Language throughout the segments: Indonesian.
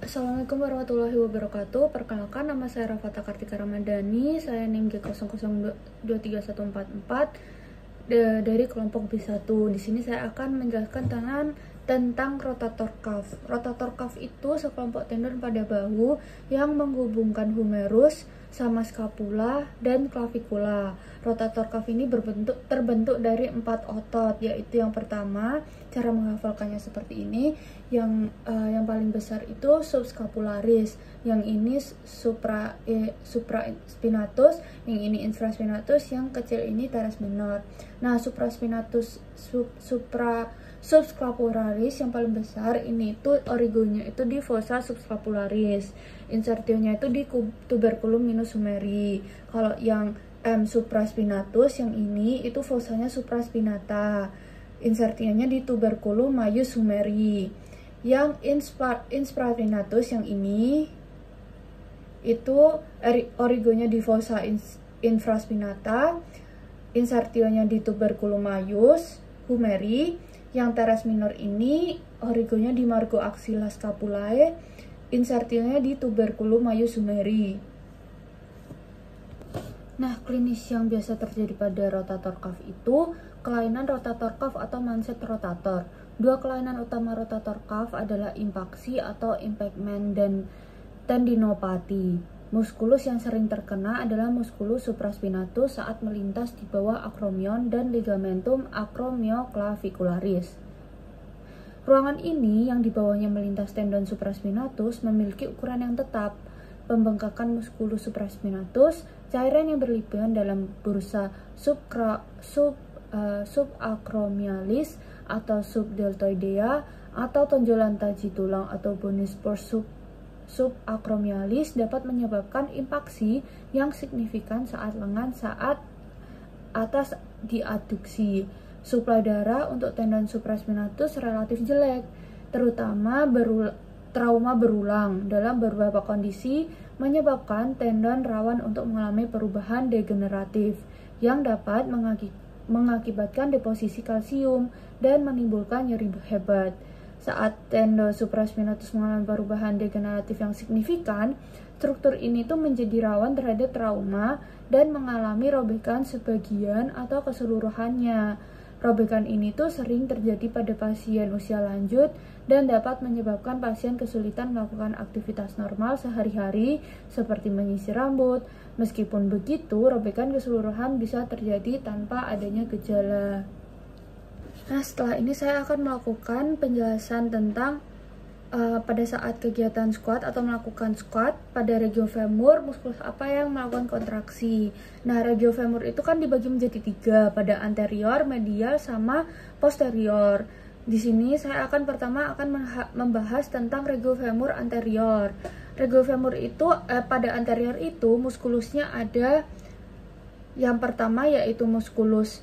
Assalamualaikum warahmatullahi wabarakatuh. Perkenalkan, nama saya Rafata Kartika Ramadhani. Saya NIM G00231444 dari kelompok B1. Di sini saya akan menjelaskan tentang rotator cuff. Rotator cuff itu sekelompok tendon pada bahu yang menghubungkan humerus sama skapula dan clavikula. Rotator cuff ini terbentuk dari 4 otot, yaitu yang pertama, cara menghafalkannya seperti ini. Yang paling besar itu subscapularis, yang supraspinatus, yang ini infraspinatus, yang kecil ini teres minor. Nah, supraspinatus subscapularis yang paling besar ini itu origonya itu di fossa subscapularis, insertionya itu di tuberculum minus humeri. Kalau yang supraspinatus yang ini itu fossanya supraspinata, insertionya di tuberculum maius humeri. Yang infraspinatus yang ini itu origonya di fossa infraspinata, insertionya di tuberculum maius humeri. Yang teres minor ini origonya di margo axilla scapulae, insertionya di tuberculum maius humeri. Nah, klinis yang biasa terjadi pada rotator cuff itu kelainan rotator cuff atau manset rotator. Dua kelainan utama rotator cuff adalah impaksi atau impingement dan tendinopati. Muskulus yang sering terkena adalah muskulus supraspinatus saat melintas di bawah acromion dan ligamentum acromioclavicularis. Ruangan ini yang di bawahnya melintas tendon supraspinatus memiliki ukuran yang tetap. Pembengkakan muskulus supraspinatus, cairan yang berlebihan dalam bursa subacromialis atau subdeltoidea atau tonjolan taji tulang atau bony spurs subacromialis dapat menyebabkan impaksi yang signifikan saat lengan saat atas diaduksi. Suplai darah untuk tendon supraspinatus relatif jelek, terutama trauma berulang dalam beberapa kondisi menyebabkan tendon rawan untuk mengalami perubahan degeneratif yang dapat mengakibatkan deposisi kalsium dan menimbulkan nyeri hebat. Saat tendon supraspinatus mengalami perubahan degeneratif yang signifikan, struktur ini tuh menjadi rawan terhadap trauma dan mengalami robekan sebagian atau keseluruhannya. Robekan ini tuh sering terjadi pada pasien usia lanjut dan dapat menyebabkan pasien kesulitan melakukan aktivitas normal sehari-hari seperti menyisir rambut. Meskipun begitu, robekan keseluruhan bisa terjadi tanpa adanya gejala. Nah, setelah ini saya akan melakukan penjelasan tentang pada saat kegiatan squat atau melakukan squat pada regiofemur, muskulus apa yang melakukan kontraksi. Nah, regiofemur itu kan dibagi menjadi 3, pada anterior, medial, sama posterior. Di sini saya pertama akan membahas tentang regiofemur anterior. Regiofemur itu pada anterior itu muskulusnya ada yang pertama yaitu muskulus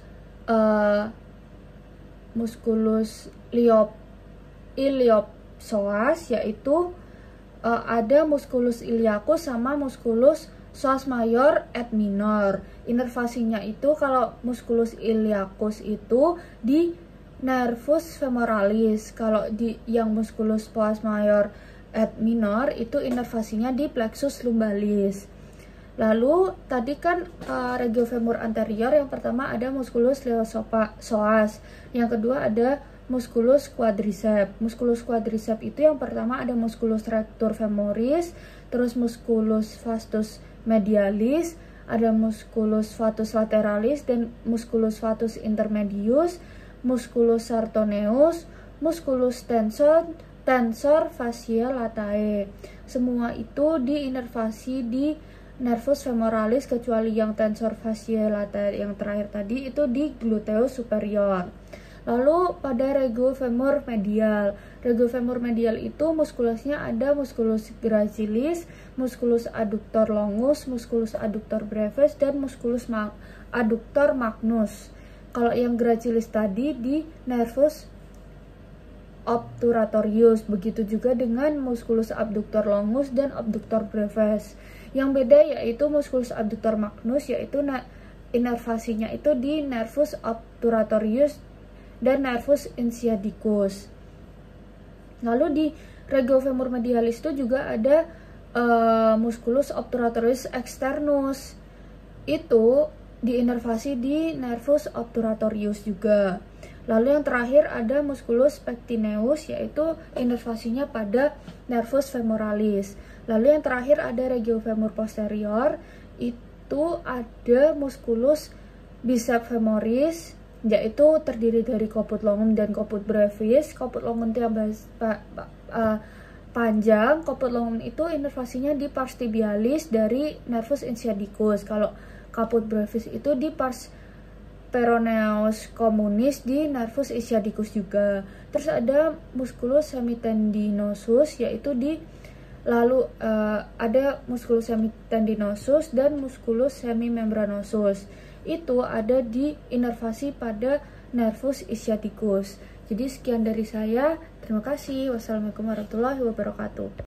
iliopsoas, yaitu ada muskulus iliacus sama muskulus psoas major et minor. Inervasinya itu kalau muskulus iliacus itu di nervus femoralis, kalau di yang muskulus psoas major et minor itu inervasinya di plexus lumbalis. Lalu tadi kan regiofemur anterior yang pertama ada muskulus iliopsoas, yang kedua ada muskulus quadriceps. Muskulus quadriceps itu yang pertama ada muskulus rectus femoris, terus muskulus vastus medialis, ada muskulus vastus lateralis dan muskulus vastus intermedius, muskulus sartoneus, muskulus tensor fasciae latae. Semua itu diinervasi di nervus femoralis kecuali yang tensor fasciae latae yang terakhir tadi itu di gluteus superior. Lalu pada regiofemur medial. Regiofemur medial itu muskulusnya ada muskulus gracilis, muskulus adductor longus, muskulus adductor brevis, dan muskulus adductor magnus. Kalau yang gracilis tadi di nervus obturatorius, begitu juga dengan muskulus abductor longus dan abductor brevis. Yang beda yaitu muskulus adductor magnus, yaitu inervasinya itu di nervus obturatorius dan nervus insiaticus. Lalu di regiofemur medialis itu juga ada musculus obturatorius externus. Itu diinervasi di nervus obturatorius juga. Lalu yang terakhir ada musculus pectineus, yaitu inervasinya pada nervus femoralis. Lalu yang terakhir ada regiofemur posterior, itu ada musculus biceps femoris, yaitu terdiri dari caput longum dan caput brevis. Caput longum itu yang panjang, caput longum itu inervasinya di pars tibialis dari nervus ischiadicus. Kalau caput brevis itu di pars peroneus communis di nervus ischiadicus juga. Terus ada musculus semitendinosus, yaitu ada musculus semitendinosus dan musculus semimembranosus. Itu ada di inervasi pada nervus ischiadicus. Jadi sekian dari saya. Terima kasih. Wassalamualaikum warahmatullahi wabarakatuh.